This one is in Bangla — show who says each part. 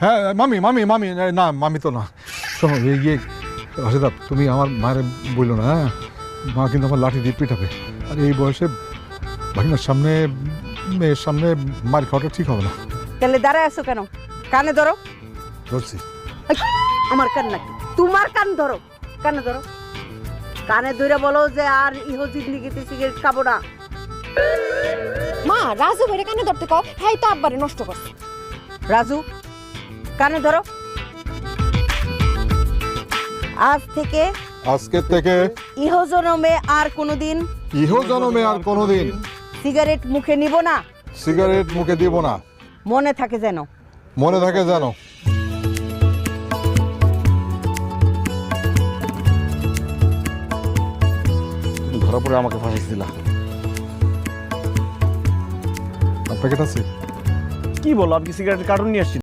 Speaker 1: হ্যাঁ মামি মামি মামি না মামি তো না শোনো ইয়ে রাশেদা তুমি আমার মায়ের বললো না হ্যাঁ মা কিন্তু আমার লাঠি দিয়ে পিটাবে আর এই বয়সে ভাগিনার সামনে মেয়ের সামনে মার খাওয়াটা ঠিক হবে না।
Speaker 2: তাহলে দাঁড়ায় আছো কেন? কানে ধরো।
Speaker 1: ধরছি।
Speaker 2: এই, আমার কান নাকি? তোমার কান ধরো, কানে ধরো। কানে ধরে বলো যে আর ইহো জিন্দিগিতে সিগারেট খাবো না।
Speaker 3: মা রাজু ভাইরে কানে ধরতে কও, হ্যাঁ তো আব্বারে নষ্ট করছে।
Speaker 2: রাজু কানে ধরো।
Speaker 1: আজকে থেকে
Speaker 2: ইহো জনমে আর কোনোদিন
Speaker 1: ইহো জনমে আর কোনোদিন
Speaker 2: সিগারেট মুখে নিব না,
Speaker 1: সিগারেট মুখে দিব না।
Speaker 2: মনে থাকে যেন।
Speaker 1: মনে থাকে জানো।
Speaker 4: ধরা পড়ে আমাকে ফাঁসাইছি দিলা।
Speaker 1: প্যাকেট আছে?
Speaker 4: কি বলো, আমি কি সিগারেটের কার্টুন নিয়ে আসছি?